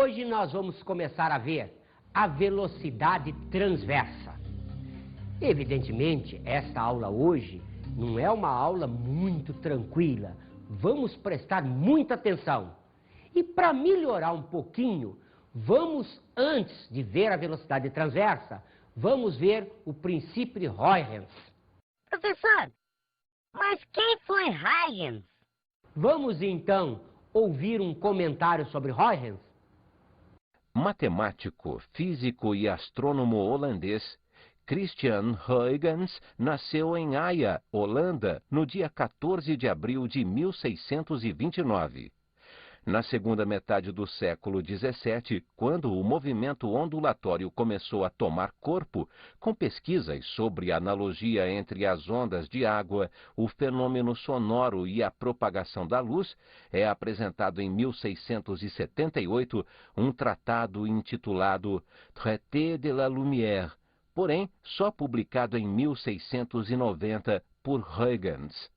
Hoje nós vamos começar a ver a velocidade transversa. Evidentemente, esta aula hoje não é uma aula muito tranquila. Vamos prestar muita atenção. E para melhorar um pouquinho, vamos, antes de ver a velocidade transversa, vamos ver o princípio de Huygens. Professor, mas quem foi Huygens? Vamos então ouvir um comentário sobre Huygens? Matemático, físico e astrônomo holandês, Christian Huygens nasceu em Haia, Holanda, no dia 14 de abril de 1629. Na segunda metade do século XVII, quando o movimento ondulatório começou a tomar corpo, com pesquisas sobre a analogia entre as ondas de água, o fenômeno sonoro e a propagação da luz, é apresentado em 1678 um tratado intitulado Traité de la Lumière, porém só publicado em 1690 por Huygens.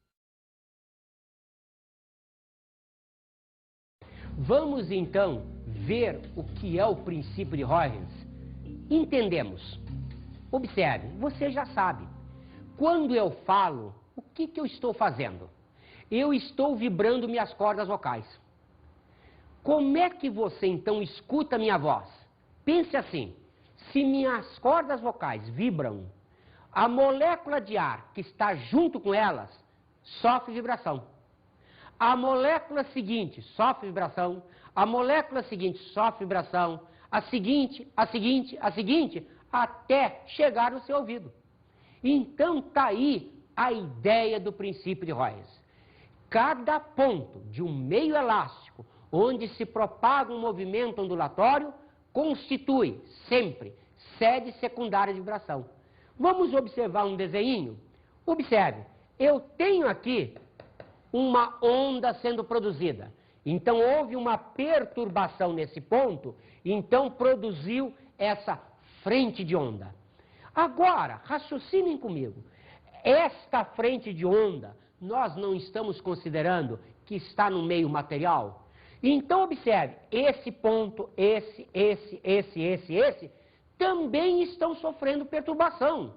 Vamos então ver o que é o princípio de Huygens. Entendemos. Observe, você já sabe. Quando eu falo, o que eu estou fazendo? Eu estou vibrando minhas cordas vocais. Como é que você então escuta a minha voz? Pense assim, se minhas cordas vocais vibram, a molécula de ar que está junto com elas sofre vibração. A molécula seguinte sofre vibração, a molécula seguinte sofre vibração, a seguinte, até chegar no seu ouvido. Então está aí a ideia do princípio de Huygens. Cada ponto de um meio elástico onde se propaga um movimento ondulatório constitui sempre sede secundária de vibração. Vamos observar um desenho? Observe, eu tenho aqui uma onda sendo produzida. Então houve uma perturbação nesse ponto, então produziu essa frente de onda. Agora, raciocinem comigo. Esta frente de onda, nós não estamos considerando que está no meio material? Então observe, esse ponto, esse, também estão sofrendo perturbação.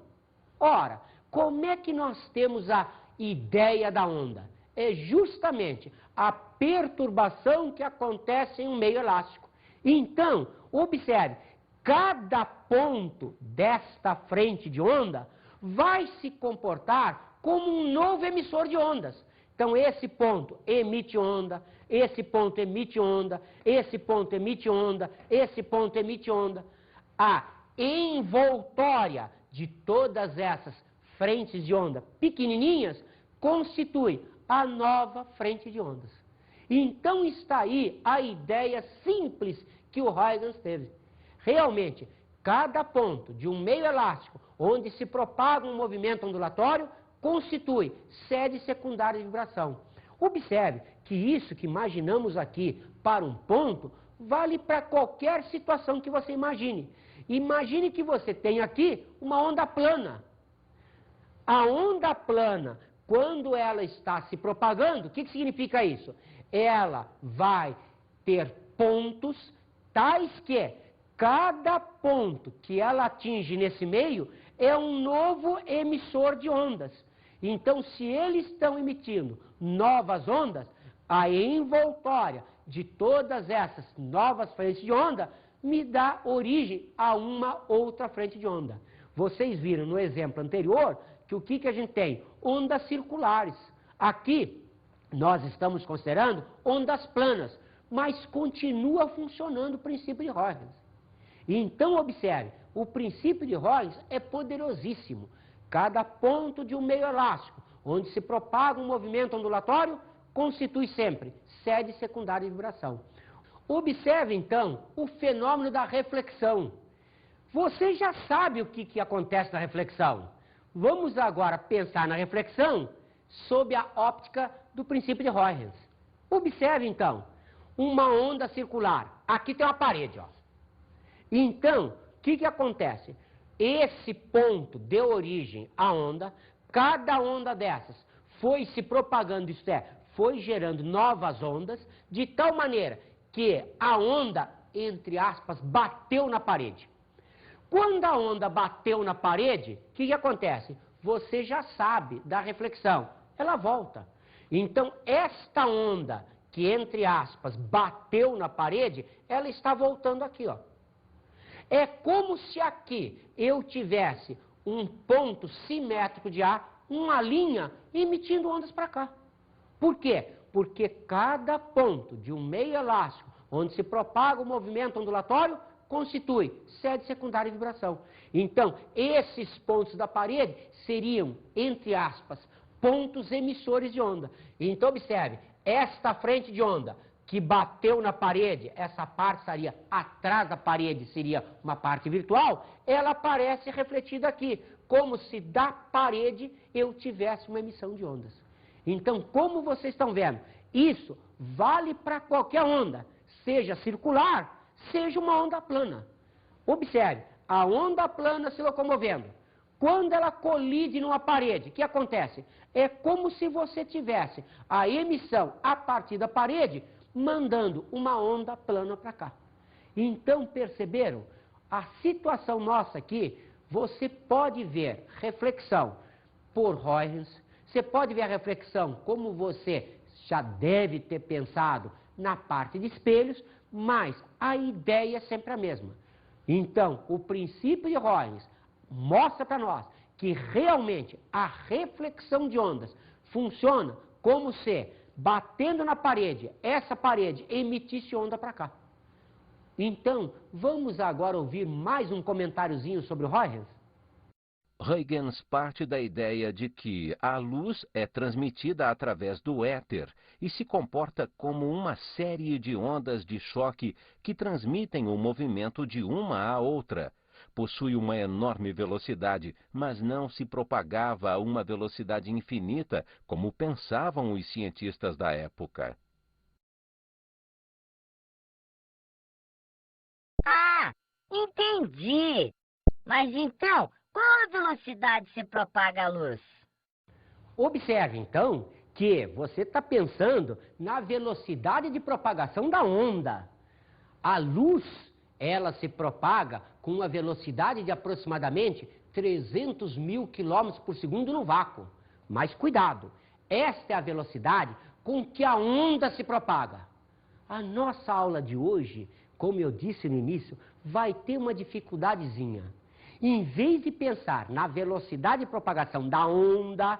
Ora, como é que nós temos a ideia da onda? É justamente a perturbação que acontece em um meio elástico. Então, observe, cada ponto desta frente de onda vai se comportar como um novo emissor de ondas. Então, esse ponto emite onda, esse ponto emite onda, esse ponto emite onda, esse ponto emite onda. A envoltória de todas essas frentes de onda pequenininhas constitui a nova frente de ondas. Então está aí a ideia simples que o Huygens teve. Realmente, cada ponto de um meio elástico onde se propaga um movimento ondulatório constitui sede secundária de vibração. Observe que isso que imaginamos aqui para um ponto vale para qualquer situação que você imagine. Imagine que você tem aqui uma onda plana. A onda plana, quando ela está se propagando, o que significa isso? Ela vai ter pontos tais que cada ponto que ela atinge nesse meio é um novo emissor de ondas. Então, se eles estão emitindo novas ondas, a envoltória de todas essas novas frentes de onda me dá origem a uma outra frente de onda. Vocês viram no exemplo anterior que o que a gente tem? Ondas circulares. Aqui, nós estamos considerando ondas planas, mas continua funcionando o princípio de Huygens. Então, observe, o princípio de Huygens é poderosíssimo. Cada ponto de um meio elástico, onde se propaga um movimento ondulatório, constitui sempre sede secundária de vibração. Observe, então, o fenômeno da reflexão. Você já sabe o que acontece na reflexão. Vamos agora pensar na reflexão sob a óptica do princípio de Huygens. Observe, então, uma onda circular. Aqui tem uma parede, ó. Então, o que acontece? Esse ponto deu origem à onda, cada onda dessas foi se propagando, isto é, foi gerando novas ondas, de tal maneira que a onda entre aspas, bateu na parede. Quando a onda bateu na parede, o que acontece? Você já sabe da reflexão, ela volta. Então, esta onda que, entre aspas, bateu na parede, ela está voltando aqui, ó. É como se aqui eu tivesse um ponto simétrico de ar, uma linha emitindo ondas para cá. Por quê? Porque cada ponto de um meio elástico, onde se propaga o movimento ondulatório, constitui sede secundária de vibração. Então, esses pontos da parede seriam, entre aspas, pontos emissores de onda. Então, observe, esta frente de onda que bateu na parede, essa parte estaria atrás da parede, seria uma parte virtual, ela aparece refletida aqui, como se da parede eu tivesse uma emissão de ondas. Então, como vocês estão vendo, isso vale para qualquer onda, seja circular, seja uma onda plana. Observe, a onda plana se locomovendo. Quando ela colide numa parede, o que acontece? É como se você tivesse a emissão a partir da parede, mandando uma onda plana para cá. Então, perceberam? A situação nossa aqui, você pode ver reflexão por Huygens, você pode ver a reflexão como você já deve ter pensado na parte de espelhos, mas a ideia é sempre a mesma. Então, o princípio de Huygens mostra para nós que realmente a reflexão de ondas funciona como se, batendo na parede, essa parede emitisse onda para cá. Então, vamos agora ouvir mais um comentáriozinho sobre o Huygens? Huygens parte da ideia de que a luz é transmitida através do éter e se comporta como uma série de ondas de choque que transmitem o movimento de uma à outra. Possui uma enorme velocidade, mas não se propagava a uma velocidade infinita, como pensavam os cientistas da época. Ah, entendi. Mas então, qual a velocidade se propaga a luz? Observe, então, que você está pensando na velocidade de propagação da onda. A luz, ela se propaga com uma velocidade de aproximadamente 300 mil quilômetros por segundo no vácuo. Mas cuidado, esta é a velocidade com que a onda se propaga. A nossa aula de hoje, como eu disse no início, vai ter uma dificuldadezinha. Em vez de pensar na velocidade de propagação da onda,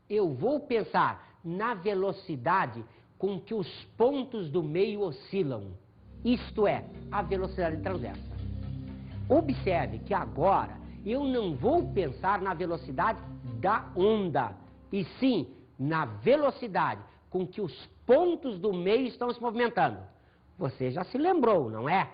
eu vou pensar na velocidade com que os pontos do meio oscilam. Isto é, a velocidade transversa. Observe que agora eu não vou pensar na velocidade da onda, e sim na velocidade com que os pontos do meio estão se movimentando. Você já se lembrou, não é?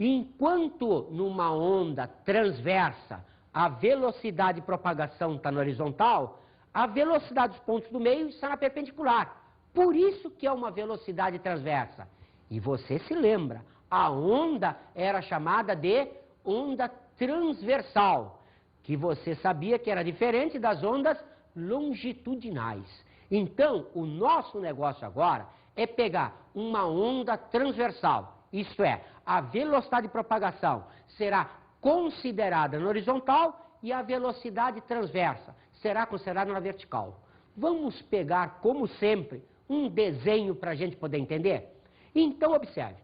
Enquanto numa onda transversa a velocidade de propagação está na horizontal, a velocidade dos pontos do meio está na perpendicular. Por isso que é uma velocidade transversa. E você se lembra, a onda era chamada de onda transversal, que você sabia que era diferente das ondas longitudinais. Então, o nosso negócio agora é pegar uma onda transversal, isto é, a velocidade de propagação será considerada na horizontal e a velocidade transversa será considerada na vertical. Vamos pegar, como sempre, um desenho para a gente poder entender? Então, observe.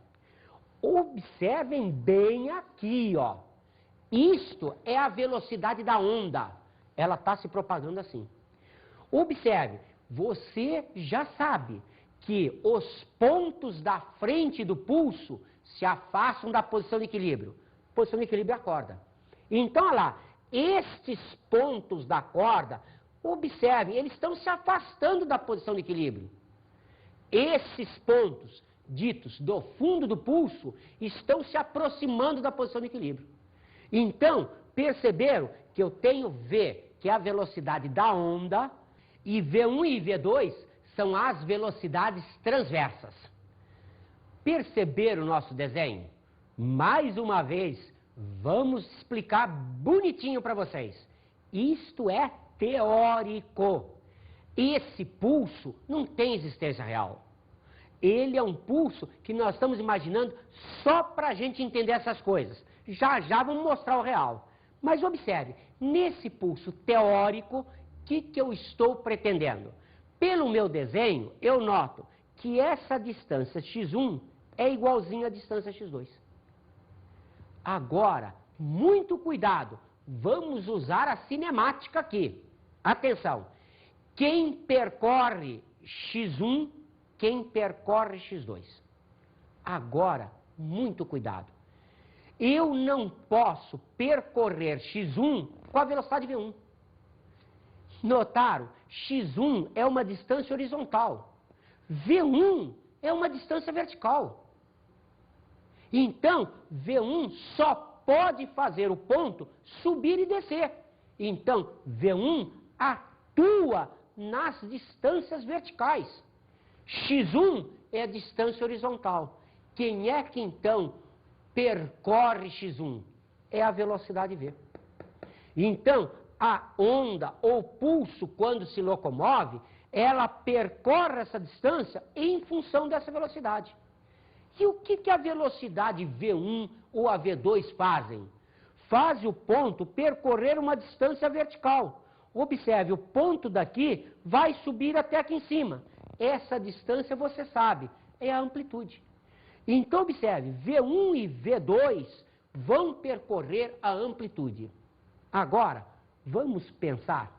Observem bem aqui, ó. Isto é a velocidade da onda. Ela está se propagando assim. Observe, você já sabe que os pontos da frente do pulso se afastam da posição de equilíbrio. Posição de equilíbrio é a corda. Então, olha lá, estes pontos da corda, observem, eles estão se afastando da posição de equilíbrio. Esses pontos, ditos do fundo do pulso, estão se aproximando da posição de equilíbrio. Então, perceberam que eu tenho V, que é a velocidade da onda, e V1 e V2 são as velocidades transversas. Perceberam o nosso desenho? Mais uma vez, vamos explicar bonitinho para vocês. Isto é teórico. Esse pulso não tem existência real. Ele é um pulso que nós estamos imaginando só para a gente entender essas coisas. Já já vamos mostrar o real. Mas observe, nesse pulso teórico, o que eu estou pretendendo? Pelo meu desenho, eu noto que essa distância x1 é igualzinha à distância x2. Agora, muito cuidado, vamos usar a cinemática aqui. Atenção, quem percorre x1, quem percorre x2. Agora, muito cuidado. Eu não posso percorrer x1 com a velocidade v1. Notaram? x1 é uma distância horizontal. v1 é uma distância vertical. Então, v1 só pode fazer o ponto subir e descer. Então, v1 atua nas distâncias verticais. x1 é a distância horizontal. Quem é que então percorre x1? É a velocidade v. Então, a onda ou pulso, quando se locomove, ela percorre essa distância em função dessa velocidade. E o que a velocidade v1 ou a v2 fazem? Faz o ponto percorrer uma distância vertical. Observe, o ponto daqui vai subir até aqui em cima. Essa distância, você sabe, é a amplitude. Então, observe, v1 e v2 vão percorrer a amplitude. Agora, vamos pensar.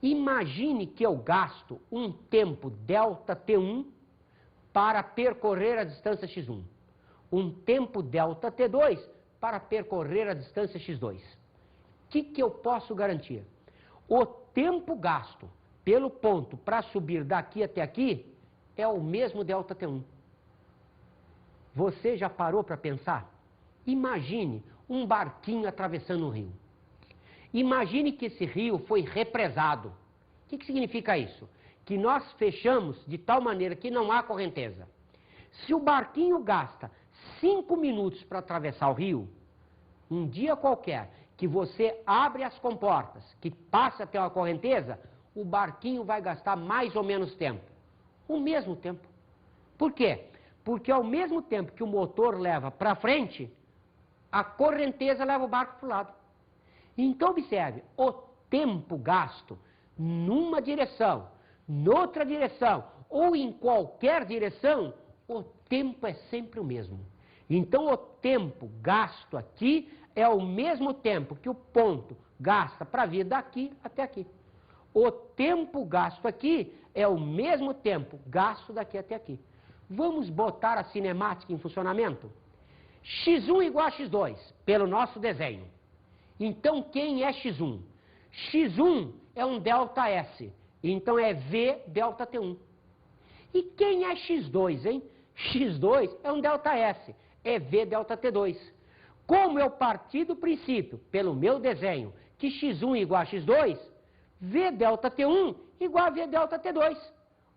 Imagine que eu gasto um tempo ΔT1 para percorrer a distância x1. Um tempo ΔT2 para percorrer a distância x2. O que eu posso garantir? O tempo gasto pelo ponto para subir daqui até aqui é o mesmo ΔT1. Você já parou para pensar? Imagine um barquinho atravessando um rio. Imagine que esse rio foi represado. O que significa isso? Que nós fechamos de tal maneira que não há correnteza. Se o barquinho gasta 5 minutos para atravessar o rio, um dia qualquer que você abre as comportas, que passa até uma correnteza, o barquinho vai gastar mais ou menos tempo. O mesmo tempo. Por quê? Porque ao mesmo tempo que o motor leva para frente, a correnteza leva o barco para o lado. Então, observe, o tempo gasto numa direção, noutra direção ou em qualquer direção, o tempo é sempre o mesmo. Então, o tempo gasto aqui é o mesmo tempo que o ponto gasta para vir daqui até aqui. O tempo gasto aqui é o mesmo tempo gasto daqui até aqui. Vamos botar a cinemática em funcionamento? x1 igual a x2, pelo nosso desenho. Então, quem é x1? x1 é um ΔS, então é V ΔT1. E quem é x2, hein? x2 é um ΔS, é V ΔT2. Como eu parti do princípio, pelo meu desenho, que x1 igual a x2, V ΔT1 igual a V ΔT2.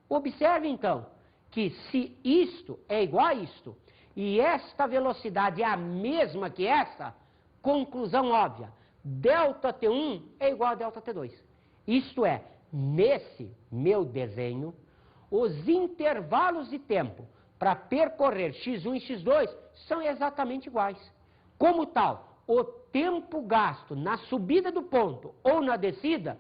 Observe, então, que se isto é igual a isto, e esta velocidade é a mesma que essa, conclusão óbvia, ΔT1 é igual a ΔT2. Isto é, nesse meu desenho, os intervalos de tempo para percorrer x1 e x2 são exatamente iguais. Como tal, o tempo gasto na subida do ponto ou na descida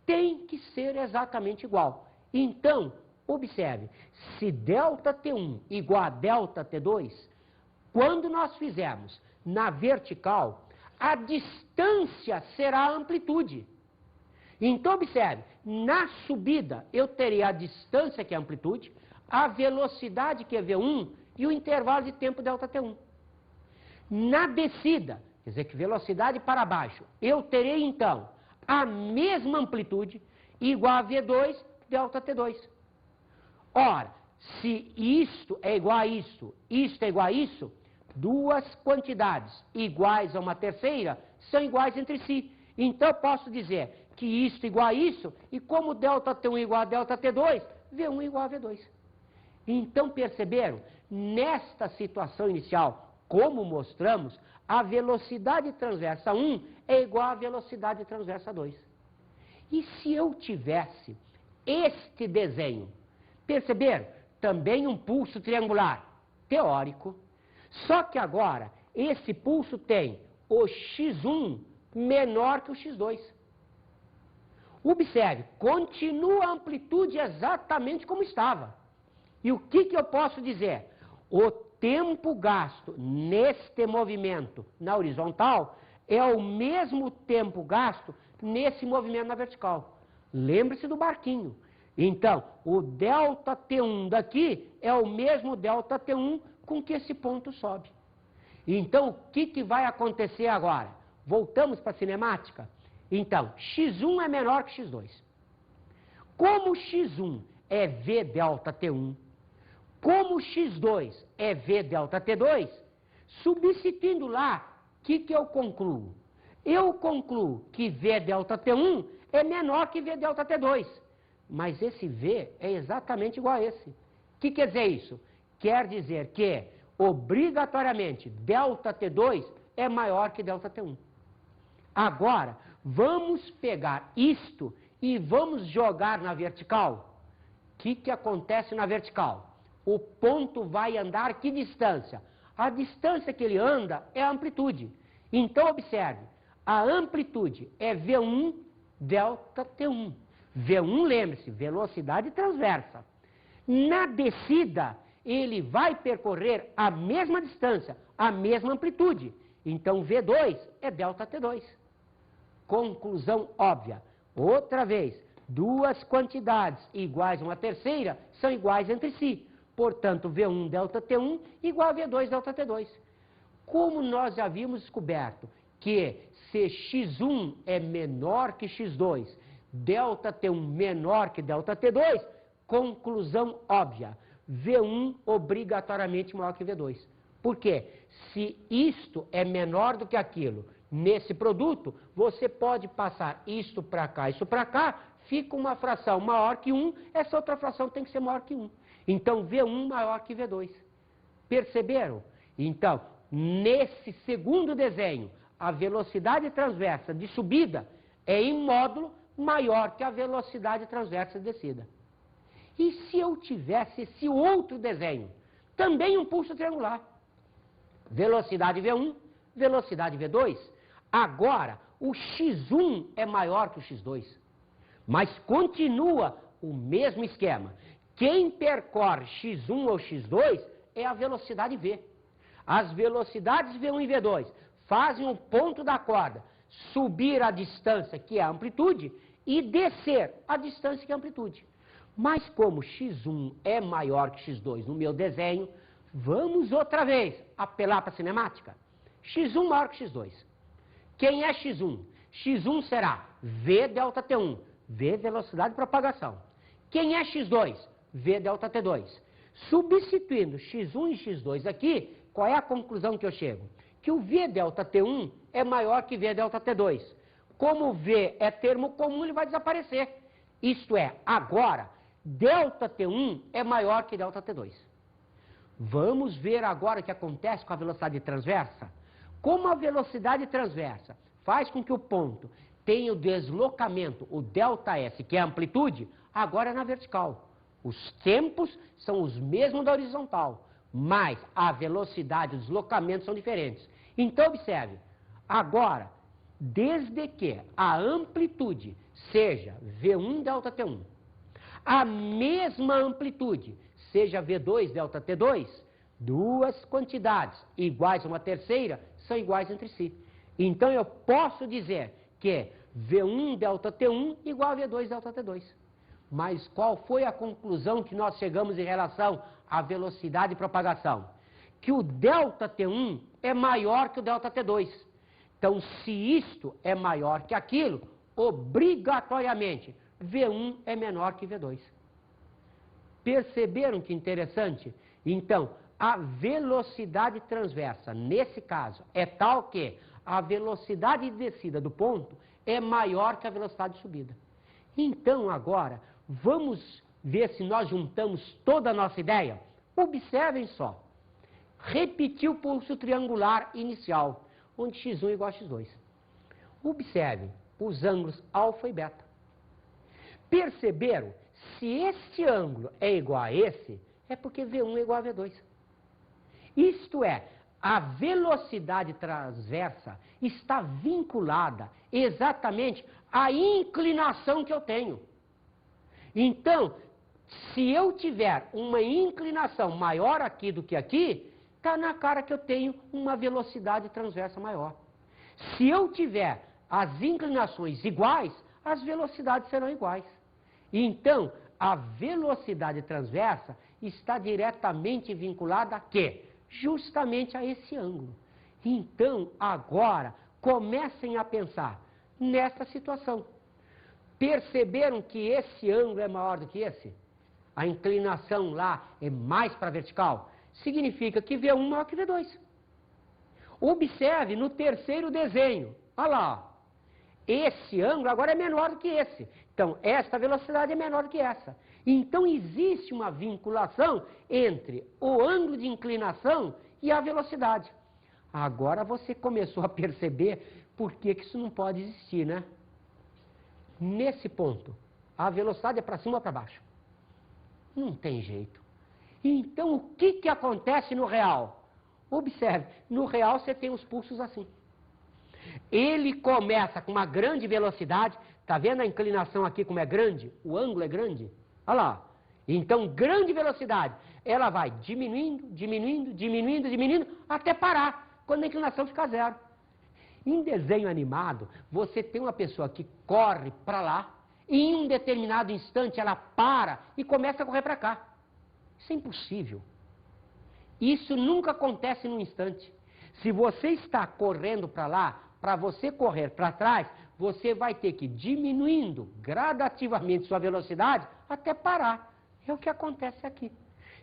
tem que ser exatamente igual. Então, observe, se ΔT1 igual a ΔT2, quando nós fizermos na vertical, a distância será a amplitude. Então, observe, na subida eu terei a distância, que é a amplitude, a velocidade, que é V1, e o intervalo de tempo ΔT1. Na descida, quer dizer que velocidade para baixo, eu terei então a mesma amplitude igual a V2 ΔT2. Ora, se isto é igual a isto é igual a isso, duas quantidades iguais a uma terceira são iguais entre si. Então eu posso dizer que isto igual a isso, e como ΔT1 igual a ΔT2, V1 igual a V2. Então perceberam? Nesta situação inicial, como mostramos, a velocidade transversa 1 é igual à velocidade transversa 2. E se eu tivesse este desenho, perceberam também um pulso triangular teórico, só que agora esse pulso tem o x1 menor que o x2. Observe, continua a amplitude exatamente como estava. E o que eu posso dizer? O tempo gasto neste movimento na horizontal é o mesmo tempo gasto nesse movimento na vertical. Lembre-se do barquinho. Então, o delta T1 daqui é o mesmo delta T1 com que esse ponto sobe. Então, o que vai acontecer agora? Voltamos para a cinemática? Então, x1 é menor que x2. Como x1 é V delta T1, como x2 é V delta T2, substituindo lá, o que eu concluo? Eu concluo que V delta T1 é menor que V delta T2. Mas esse V é exatamente igual a esse. O que quer dizer isso? Quer dizer que, obrigatoriamente, delta T2 é maior que delta T1. Agora, vamos pegar isto e vamos jogar na vertical. O que acontece na vertical? O ponto vai andar que distância? A distância que ele anda é a amplitude. Então, observe, a amplitude é V1 delta T1. V1, lembre-se, velocidade transversa. Na descida, ele vai percorrer a mesma distância, a mesma amplitude. Então, V2 é delta T2. Conclusão óbvia. Outra vez, duas quantidades iguais a uma terceira são iguais entre si. Portanto, V1 delta T1 igual a V2 delta T2. Como nós já havíamos descoberto que se x1 é menor que x2, delta T1 menor que delta T2, conclusão óbvia, V1 obrigatoriamente maior que V2. Por quê? Se isto é menor do que aquilo nesse produto, você pode passar isto para cá, isso para cá, fica uma fração maior que 1, essa outra fração tem que ser maior que 1. Então, V1 maior que V2. Perceberam? Então, nesse segundo desenho, a velocidade transversa de subida é em módulo maior que a velocidade transversa de descida. E se eu tivesse esse outro desenho, também um pulso triangular, velocidade V1, velocidade V2, agora o x1 é maior que o x2, mas continua o mesmo esquema. Quem percorre x1 ou x2 é a velocidade V. As velocidades V1 e V2 fazem o ponto da corda subir a distância, que é a amplitude, e descer a distância, que é a amplitude. Mas como x1 é maior que x2 no meu desenho, vamos outra vez apelar para a cinemática. x1 maior que x2. Quem é x1? x1 será V delta T1, V velocidade de propagação. Quem é x2? V delta T2. Substituindo x1 e x2 aqui, qual é a conclusão que eu chego? Que o V delta T1 é maior que V delta T2. Como V é termo comum, ele vai desaparecer. Isto é, agora, delta T1 é maior que delta T2. Vamos ver agora o que acontece com a velocidade transversa. Como a velocidade transversa faz com que o ponto tenha o deslocamento, o ΔS, que é a amplitude, agora é na vertical. Os tempos são os mesmos da horizontal, mas a velocidade e o deslocamento são diferentes. Então, observe, agora, desde que a amplitude seja V1 delta T1, a mesma amplitude seja V2 delta T2, duas quantidades iguais a uma terceira são iguais entre si. Então, eu posso dizer que V1 delta T1 igual a V2 delta T2. Mas qual foi a conclusão que nós chegamos em relação à velocidade de propagação? Que o delta T1 é maior que o delta T2. Então, se isto é maior que aquilo, obrigatoriamente, V1 é menor que V2. Perceberam que interessante? Então, a velocidade transversa, nesse caso, é tal que a velocidade de descida do ponto é maior que a velocidade de subida. Então, agora, vamos ver se nós juntamos toda a nossa ideia? Observem só. Repetir o pulso triangular inicial, onde x1 é igual a x2. Observem os ângulos alfa e beta. Perceberam? Se este ângulo é igual a esse, É porque V1 é igual a V2. Isto é, a velocidade transversa está vinculada exatamente à inclinação que eu tenho. Então, se eu tiver uma inclinação maior aqui do que aqui, está na cara que eu tenho uma velocidade transversa maior. Se eu tiver as inclinações iguais, as velocidades serão iguais. Então, a velocidade transversa está diretamente vinculada a quê? Justamente a esse ângulo. Então, agora, comecem a pensar nessa situação. Perceberam que esse ângulo é maior do que esse? A inclinação lá é mais para a vertical? Significa que V1 é maior que V2. Observe no terceiro desenho. Olha lá. Ó. Esse ângulo agora é menor do que esse. Então, esta velocidade é menor do que essa. Então, existe uma vinculação entre o ângulo de inclinação e a velocidade. Agora você começou a perceber por que isso não pode existir, né? Nesse ponto, a velocidade é para cima ou para baixo? Não tem jeito. Então, o que acontece no real? Observe, no real você tem os pulsos assim. Ele começa com uma grande velocidade, está vendo a inclinação aqui como é grande? O ângulo é grande? Olha lá. Então, grande velocidade, ela vai diminuindo, diminuindo, diminuindo, diminuindo, até parar, quando a inclinação fica zero. Em desenho animado, você tem uma pessoa que corre para lá, e em um determinado instante ela para e começa a correr para cá. Isso é impossível. Isso nunca acontece num instante. Se você está correndo para lá, para você correr para trás, você vai ter que ir diminuindo gradativamente sua velocidade até parar. É o que acontece aqui.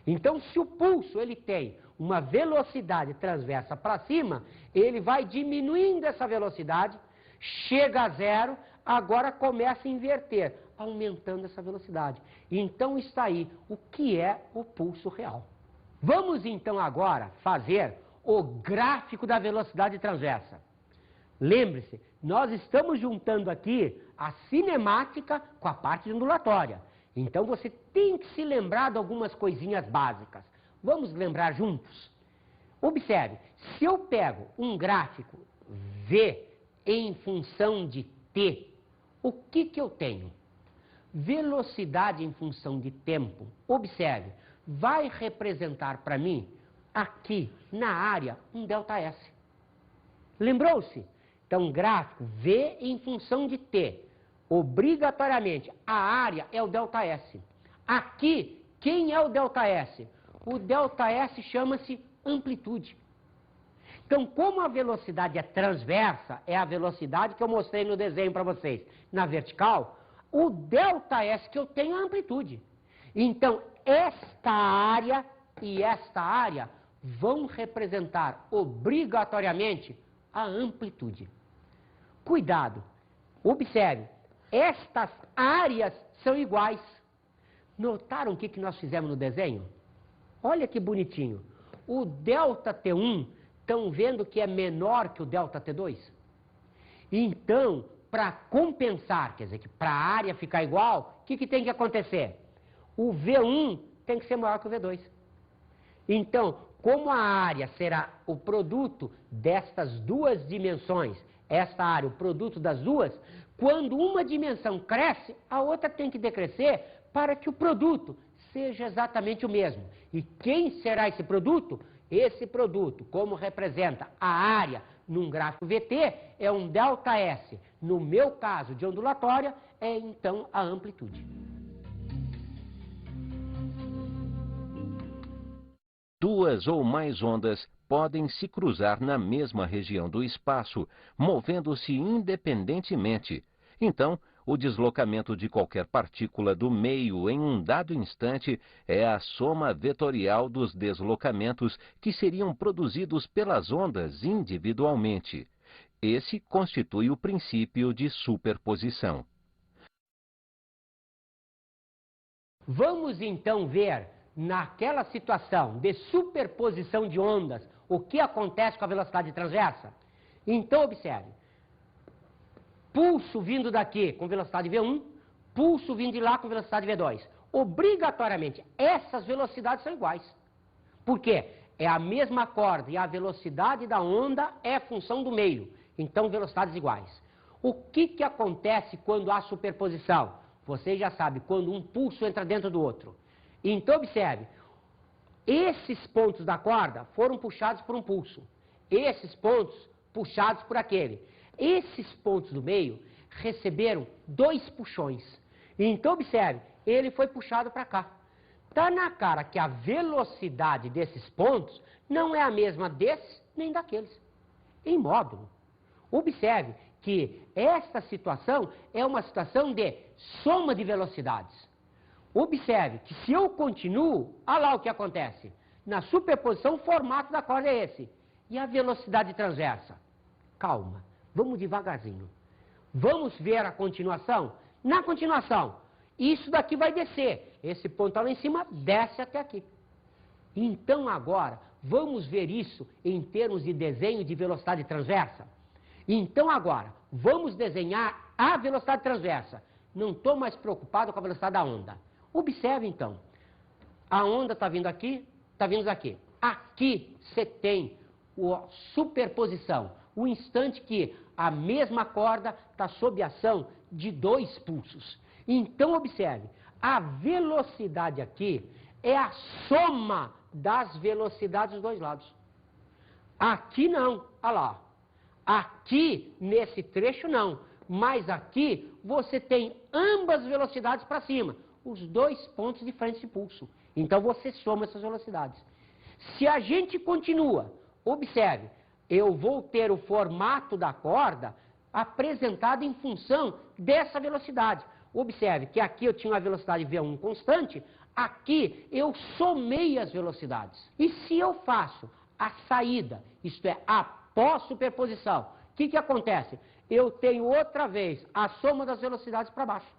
Então, se o pulso ele tem uma velocidade transversa para cima, ele vai diminuindo essa velocidade, chega a zero, agora começa a inverter, aumentando essa velocidade. Então está aí o que é o pulso real. Vamos então agora fazer o gráfico da velocidade transversa. Lembre-se, nós estamos juntando aqui a cinemática com a parte ondulatória. Então você tem que se lembrar de algumas coisinhas básicas. Vamos lembrar juntos? Observe, se eu pego um gráfico V em função de T, o que eu tenho? Velocidade em função de tempo. Observe, vai representar para mim, aqui na área, um ΔS. Lembrou-se? Então, gráfico V em função de T. Obrigatoriamente, a área é o ΔS. Aqui, quem é o ΔS? O ΔS chama-se amplitude. Então, como a velocidade é transversa, é a velocidade que eu mostrei no desenho para vocês, na vertical, o ΔS que eu tenho é a amplitude. Então, esta área e esta área vão representar obrigatoriamente a amplitude. Cuidado, observe, estas áreas são iguais. Notaram o que nós fizemos no desenho? Olha que bonitinho. O ΔT1, estão vendo que é menor que o ΔT2? Então, para compensar, quer dizer, que para a área ficar igual, o que tem que acontecer? O V1 tem que ser maior que o V2. Então, como a área será o produto destas duas dimensões, esta área, o produto das duas, quando uma dimensão cresce, a outra tem que decrescer para que o produto seja exatamente o mesmo. E quem será esse produto? Esse produto, como representa a área num gráfico VT, é um ΔS. No meu caso de ondulatória, é então a amplitude. Duas ou mais ondas podem se cruzar na mesma região do espaço, movendo-se independentemente. Então, o deslocamento de qualquer partícula do meio em um dado instante é a soma vetorial dos deslocamentos que seriam produzidos pelas ondas individualmente. Esse constitui o princípio de superposição. Vamos então ver, naquela situação de superposição de ondas, o que acontece com a velocidade transversa? Então, observe. Pulso vindo daqui com velocidade V1, pulso vindo de lá com velocidade V2. obrigatoriamente, essas velocidades são iguais. Por quê? É a mesma corda e a velocidade da onda é função do meio. Então, velocidades iguais. O que acontece quando há superposição? Você já sabe, quando um pulso entra dentro do outro. Então, observe, esses pontos da corda foram puxados por um pulso. Esses pontos puxados por aquele. Esses pontos do meio receberam 2 puxões. Então, observe, ele foi puxado para cá. Está na cara que a velocidade desses pontos não é a mesma desses nem daqueles. Em módulo. Observe que esta situação é uma situação de soma de velocidades. Observe que se eu continuo, olha lá o que acontece. Na superposição, o formato da corda é esse. E a velocidade transversa? Calma, vamos devagarzinho. Vamos ver a continuação? Na continuação, isso daqui vai descer. Esse ponto lá em cima desce até aqui. Então agora, vamos ver isso em termos de desenho de velocidade transversa? Então agora, vamos desenhar a velocidade transversa. Não estou mais preocupado com a velocidade da onda. Observe então, a onda está vindo aqui, está vindo aqui. Aqui você tem a superposição, o instante que a mesma corda está sob ação de 2 pulsos. Então observe, a velocidade aqui é a soma das velocidades dos dois lados. Aqui não, olha lá. Aqui, nesse trecho, não. Mas aqui, você tem ambas velocidades para cima. Os 2 pontos de frente de pulso. Então, você soma essas velocidades. Se a gente continua, observe, eu vou ter o formato da corda apresentado em função dessa velocidade. Observe que aqui eu tinha uma velocidade V1 constante, aqui eu somei as velocidades. E se eu faço a saída, isto é, após superposição, o que acontece? Eu tenho outra vez a soma das velocidades para baixo.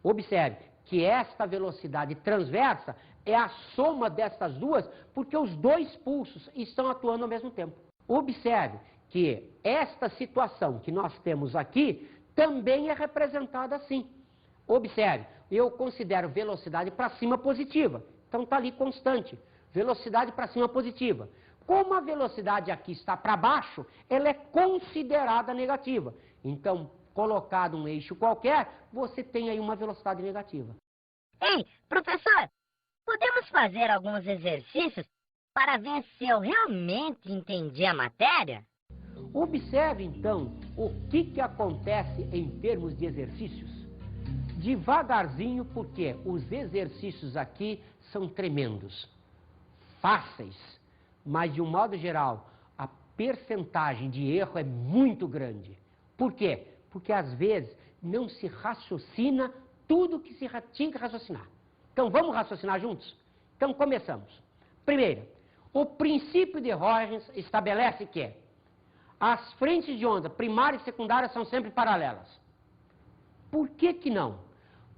Observe que esta velocidade transversa é a soma dessas duas, porque os 2 pulsos estão atuando ao mesmo tempo. Observe que esta situação que nós temos aqui também é representada assim. Observe, eu considero velocidade para cima positiva, então está ali constante, velocidade para cima positiva. Como a velocidade aqui está para baixo, ela é considerada negativa. Então, colocado um eixo qualquer, você tem aí uma velocidade negativa. Ei, professor, podemos fazer alguns exercícios para ver se eu realmente entendi a matéria? Observe, então, o que acontece em termos de exercícios. Devagarzinho, porque os exercícios aqui são tremendos, fáceis, mas de um modo geral, a percentagem de erro é muito grande. Por quê? Porque às vezes não se raciocina tudo que se tinha que raciocinar. Então vamos raciocinar juntos? Então começamos. Primeiro, o princípio de Huygens estabelece que as frentes de onda primária e secundária são sempre paralelas. Por que não?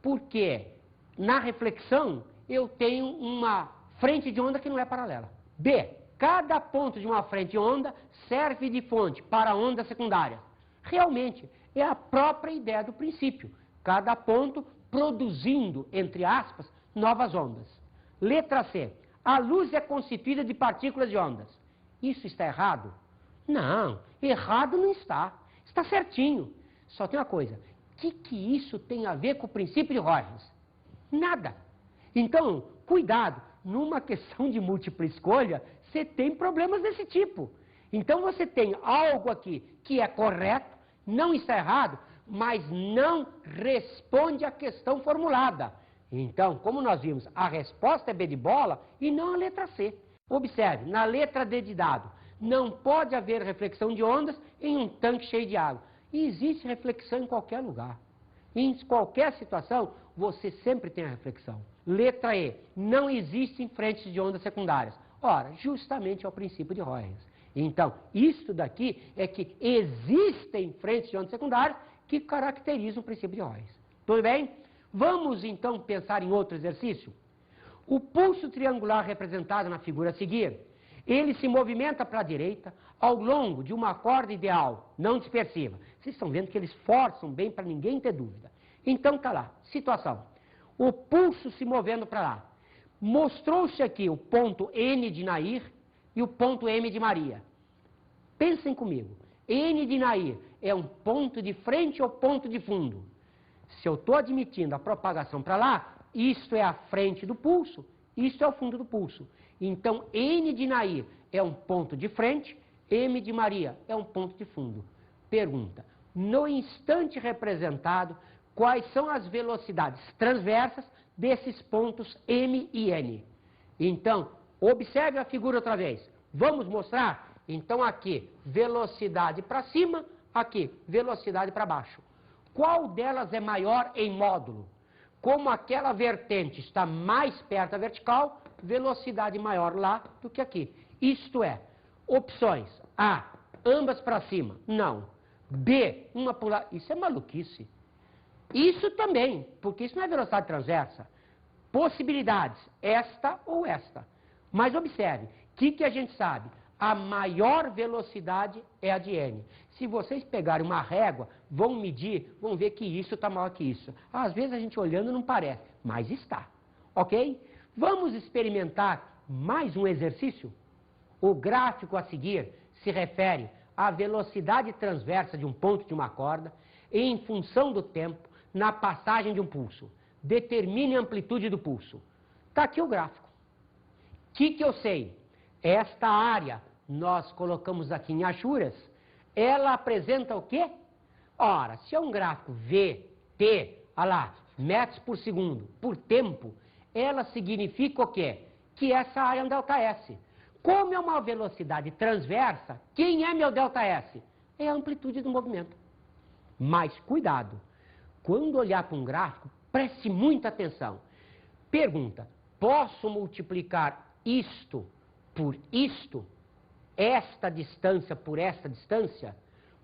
Porque na reflexão eu tenho uma frente de onda que não é paralela. B, cada ponto de uma frente de onda serve de fonte para a onda secundária. Realmente, é a própria ideia do princípio. Cada ponto produzindo, entre aspas, novas ondas. Letra C, a luz é constituída de partículas de ondas. Isso está errado? Não, errado não está. Está certinho. Só tem uma coisa, o que isso tem a ver com o princípio de Huygens? Nada. Então, cuidado, numa questão de múltipla escolha, você tem problemas desse tipo. Então você tem algo aqui que é correto, não está errado, mas não responde à questão formulada. Então, como nós vimos, a resposta é B de bola e não a letra C. Observe, na letra D de dado, não pode haver reflexão de ondas em um tanque cheio de água. E existe reflexão em qualquer lugar. Em qualquer situação, você sempre tem a reflexão. Letra E, não existem frentes de ondas secundárias. Ora, justamente é o princípio de Huygens. Então, isto daqui é que existem frentes de ondas secundárias que caracterizam o princípio de Huygens. Tudo bem? Vamos, então, pensar em outro exercício? O pulso triangular representado na figura a seguir, ele se movimenta para a direita ao longo de uma corda ideal, não dispersiva. Vocês estão vendo que eles forçam bem para ninguém ter dúvida. Então, está lá, situação. o pulso se movendo para lá. Mostrou-se aqui o ponto N de Nair e o ponto M de Maria. Pensem comigo. N de Nair é um ponto de frente ou ponto de fundo? Se eu estou admitindo a propagação para lá, isto é a frente do pulso, isto é o fundo do pulso. Então, N de Nair é um ponto de frente, M de Maria é um ponto de fundo. Pergunta: no instante representado, quais são as velocidades transversas desses pontos M e N? Então, observe a figura outra vez. Vamos mostrar? Então, aqui, velocidade para cima, aqui, velocidade para baixo. Qual delas é maior em módulo? Como aquela vertente está mais perto da vertical, velocidade maior lá do que aqui. Isto é, opções: A, ambas para cima. Não. B, uma para lá. Isso é maluquice. Isso também, porque isso não é velocidade transversa. Possibilidades, esta ou esta. Mas observe, o que a gente sabe? A maior velocidade é a de N. Se vocês pegarem uma régua, vão medir, vão ver que isso está maior que isso. Às vezes a gente olhando não parece, mas está. Ok? Vamos experimentar mais um exercício? O gráfico a seguir se refere à velocidade transversa de um ponto de uma corda em função do tempo na passagem de um pulso. Determine a amplitude do pulso. Está aqui o gráfico. O que eu sei? Esta área, nós colocamos aqui em achuras, ela apresenta o quê? Ora, se é um gráfico VT, olha lá, metros por segundo, por tempo, ela significa o quê? Que essa área é um ΔS. Como é uma velocidade transversa, quem é meu ΔS? É a amplitude do movimento. Mas cuidado, quando olhar para um gráfico, preste muita atenção. Pergunta: posso multiplicar isto por isto? Esta distância por esta distância?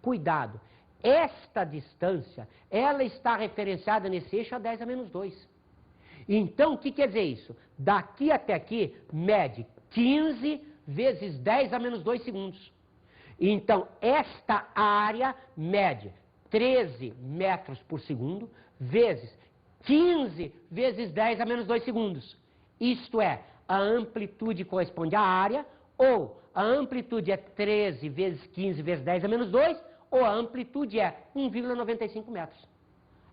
Cuidado, esta distância, ela está referenciada nesse eixo a 10 a menos 2. Então, o que quer dizer isso? Daqui até aqui, mede 15 vezes 10 a menos 2 segundos. Então, esta área mede 13 metros por segundo vezes 15 vezes 10 a menos 2 segundos. Isto é, a amplitude corresponde à área, ou a amplitude é 13 vezes 15 vezes 10 a menos 2, ou a amplitude é 1,95 metros.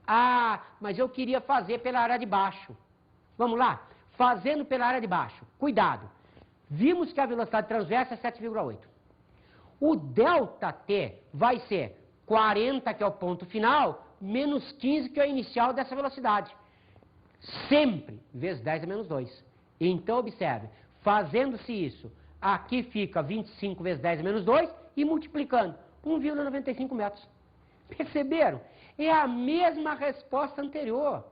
Ah, mas eu queria fazer pela área de baixo. Vamos lá? Fazendo pela área de baixo. Cuidado. Vimos que a velocidade transversa é 7,8. O ΔT vai ser 40, que é o ponto final, menos 15, que é o inicial dessa velocidade. Sempre vezes 10 a menos 2. Então, observe, fazendo-se isso, aqui fica 25 vezes 10 a menos 2 e multiplicando, 1,95 metros. Perceberam? É a mesma resposta anterior.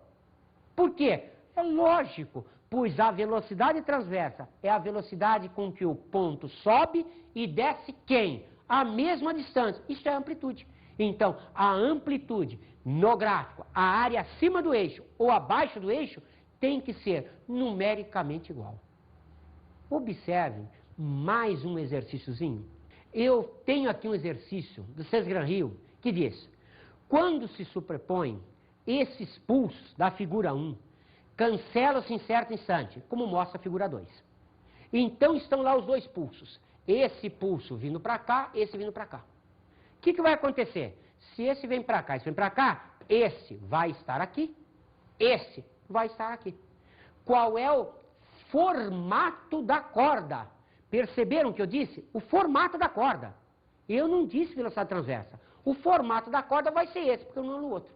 Por quê? É lógico, pois a velocidade transversa é a velocidade com que o ponto sobe e desce quem? A mesma distância. Isso é a amplitude. Então, a amplitude no gráfico, a área acima do eixo ou abaixo do eixo, tem que ser numericamente igual. Observem mais um exercíciozinho. Eu tenho aqui um exercício do Cesgran-Hill que diz: quando se superpõem esses pulsos da figura 1, cancelam-se em certo instante, como mostra a figura 2. Então estão lá os dois pulsos. Esse pulso vindo para cá, esse vindo para cá. O que vai acontecer? Se esse vem para cá e esse vem para cá, esse vai estar aqui, esse vai estar aqui. Qual é o formato da corda? Perceberam o que eu disse? O formato da corda. Eu não disse velocidade transversa. O formato da corda vai ser esse, porque eu não anulo o outro.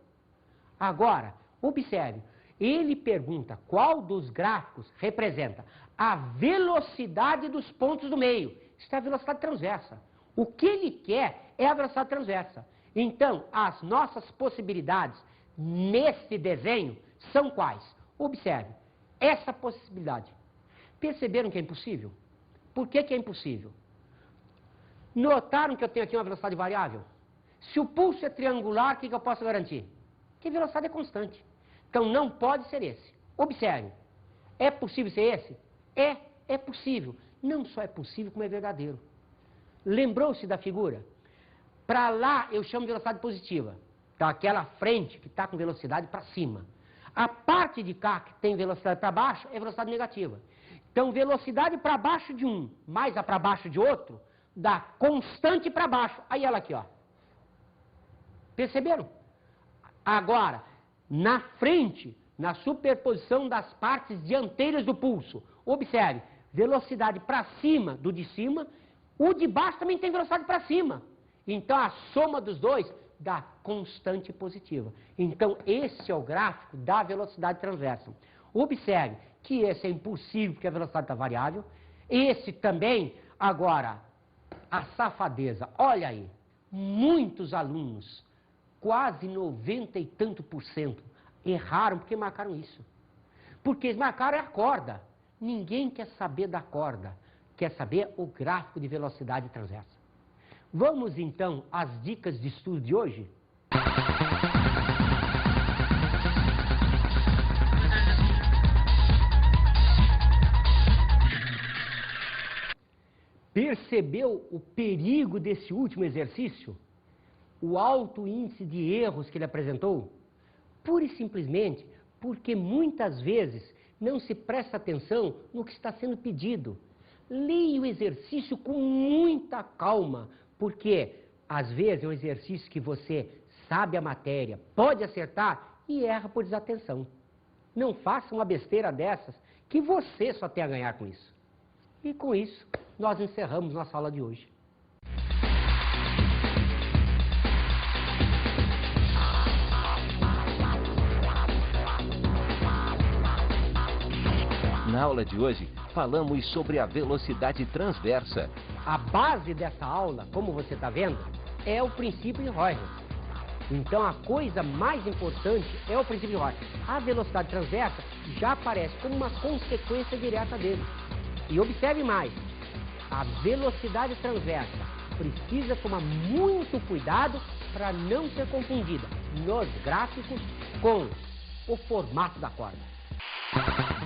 Agora, observe. Ele pergunta qual dos gráficos representa a velocidade dos pontos do meio. Isso é a velocidade transversa. O que ele quer é a velocidade transversa. Então, as nossas possibilidades nesse desenho são quais? Observe, essa possibilidade. Perceberam que é impossível? Por que é impossível? Notaram que eu tenho aqui uma velocidade variável? Se o pulso é triangular, o que eu posso garantir? Que a velocidade é constante. Então, não pode ser esse. Observe, é possível ser esse? É possível. Não só é possível, como é verdadeiro. Lembrou-se da figura? Para lá eu chamo de velocidade positiva. Então, aquela frente que está com velocidade para cima. A parte de cá que tem velocidade para baixo é velocidade negativa. Então, velocidade para baixo de um, mais a para baixo de outro, dá constante para baixo. Aí ela aqui, ó. Perceberam? Agora, na frente, na superposição das partes dianteiras do pulso, observe, velocidade para cima do de cima, o de baixo também tem velocidade para cima. Então, a soma dos dois dá constante positiva. Então, esse é o gráfico da velocidade transversa. Observe que esse é impossível porque a velocidade está variável. Esse também, agora, a safadeza. Olha aí, muitos alunos, quase 90 e tanto por cento, erraram porque marcaram isso. Porque eles marcaram a corda. Ninguém quer saber da corda, quer saber o gráfico de velocidade transversa. Vamos então às dicas de estudo de hoje? Percebeu o perigo desse último exercício? O alto índice de erros que ele apresentou? Pura e simplesmente porque muitas vezes não se presta atenção no que está sendo pedido. Leia o exercício com muita calma, porque às vezes é um exercício que você sabe a matéria, pode acertar e erra por desatenção. Não faça uma besteira dessas que você só tem a ganhar com isso. E com isso, nós encerramos nossa aula de hoje. Na aula de hoje, falamos sobre a velocidade transversa. A base dessa aula, como você está vendo, é o princípio de Huygens. Então, a coisa mais importante é o princípio de Huygens. A velocidade transversa já aparece como uma consequência direta dele. E observe mais, a velocidade transversa precisa tomar muito cuidado para não ser confundida nos gráficos com o formato da corda.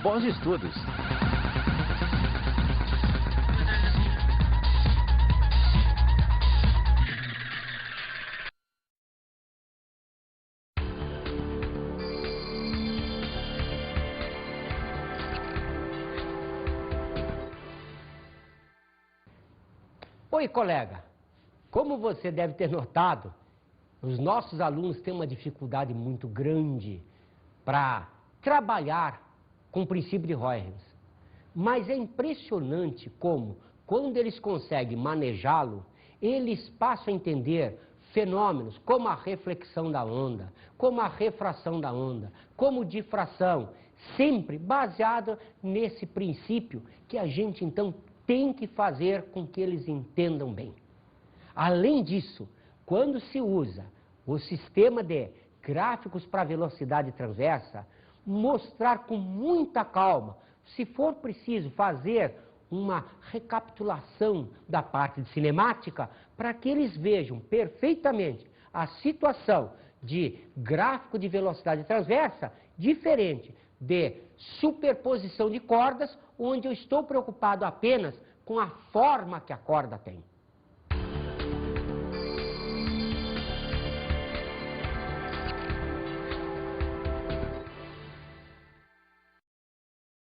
Bons estudos! Oi, colega. Como você deve ter notado, os nossos alunos têm uma dificuldade muito grande para trabalhar com o princípio de Huygens. Mas é impressionante como, quando eles conseguem manejá-lo, eles passam a entender fenômenos como a reflexão da onda, como a refração da onda, como difração, sempre baseado nesse princípio que a gente então tem que fazer com que eles entendam bem. Além disso, quando se usa o sistema de gráficos para velocidade transversa, mostrar com muita calma, se for preciso fazer uma recapitulação da parte de cinemática, para que eles vejam perfeitamente a situação de gráfico de velocidade transversa diferente de superposição de cordas, onde eu estou preocupado apenas com a forma que a corda tem.